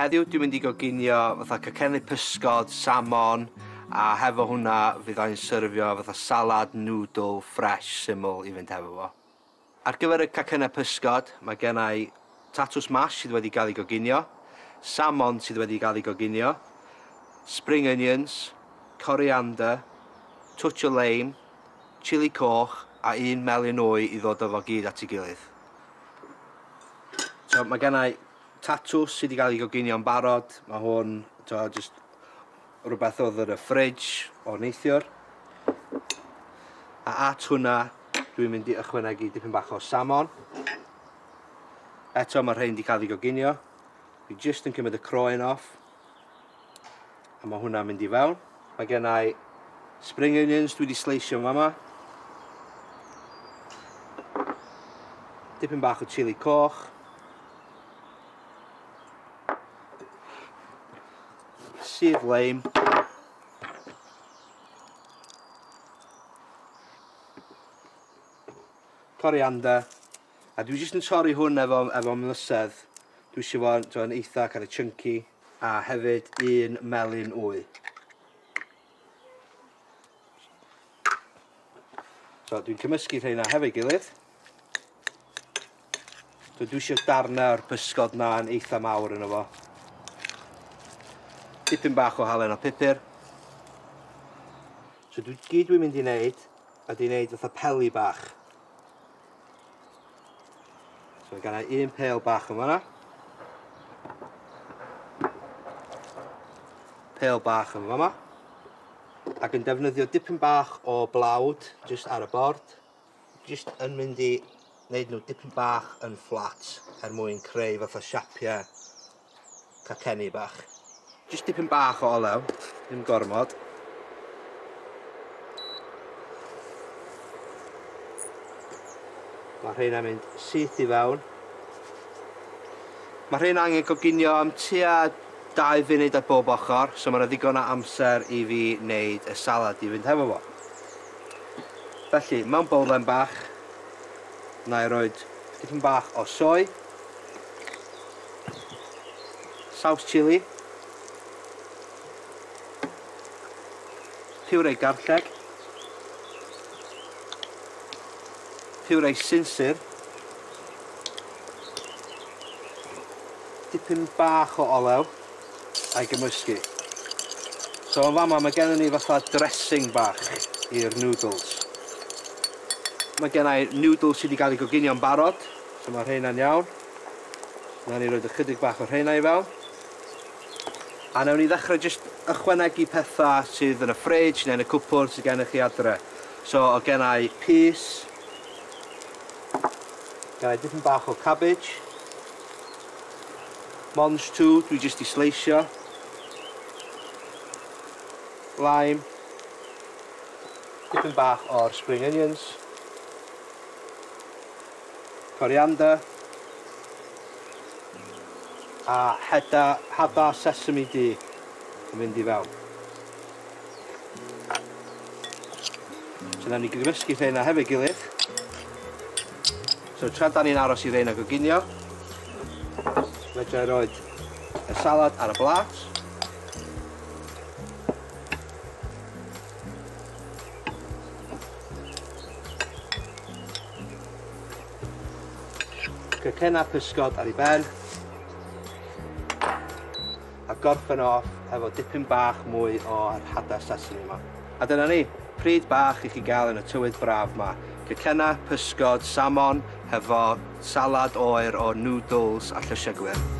Heddiw dwi'n mynd I goginio fatha cacennau pysgod, salmon, a hefo hwnna fydd o'n syrfio fatha salad, noodle, fresh, syml I fynd hefo fo. Ar gyfer y cacennau pysgod, mae gen I tatws mash sydd wedi cael ei goginio, salmon sydd wedi cael ei goginio, spring onions, coriander, touch o lime, chili coch a 1 melyn wy I ddod o fo gyd at ei gilydd. So mae gen I tatws sydd wedi cael ei goginio'n barod. Mae hwn just rhywbeth oedd yn y fridge o neithiwr. A at hwnna dwi'n mynd I ychwanegu dipyn bach o salmon. Eto mae rhain wedi cael ei goginio. Dwi just yn cymryd y croen off. A mae hwnna'n mynd I fewn. Mae gen I spring onions dwi wedi sleisio yma. Dipyn bach o chili coch. Sydd lime. Coriander. A dwi jyst yn torri hwn efo mlysedd. Dwi eisiau fo'n eitha kind of chunky. A hefyd 1 melyn wy. So dwi'n cymysgu rheina hefo'i gilydd. So dwi eisiau darnau o'r pysgod na yn eitha mawr yno fo. Dipyn bach o halen o pupur. So gyd dwi'n mynd I wneud ydy wneud fatha peli bach. So gan I 1 pêl bach yn fanna. Pêl bach yn fanna. Ac yn defnyddio dipyn bach o blawd just ar y bord. Just yn mynd I wneud nhw dipyn bach yn fflat mwyn creu fatha siapiau cacenni bach. Just dipyn bach o olew, ddim gormod. Mae rheina'n mynd syth I fewn. Mae rhein angen goginio am tua 2 funud ar bob ochr, so mae yna ddigon o amser I fi wneud y salad I fynd hefo fo. Felly, mewn bowlen bach, na I roed dipyn bach o soy, saws chili, piwrei garlleg, piwrei sinsir, dipyn bach o olew a'i gymysgu. So yn fama mae gen I fatha dressing bach i'r nwdls. Mae gen I nwdls sydd wedi cael ei goginio'n barod, so mae rheina'n iawn. Nawn ni roed ychydig bach o rheina I fewn. A nawn ni ddechrau just ychwanegu pethau sydd yn y fridge neu yn y cwpwr sydd gennych chi adre. So o gen I pys, gen I dipyn bach o cabbage, Mons 2 dwi jyst I sleisio, lime, dipyn bach o'r spring onions, coriander, a hada sesame D yn mynd I fewn. So nawn ni gymysgu rheina hefo'i gilydd. So tra da ni'n aros I rheina goginio, fedra I roed y salad ar y blat. Cacennau pysgod ar ei ben. A gorffen off efo dipyn bach mwy o'r hada sesame yma. A dyna ni, pryd bach I chi gael yn y tywydd braf yma. Cacennau, pysgod, salmon, hefo salad oer o noodles a llysiau gwyrdd.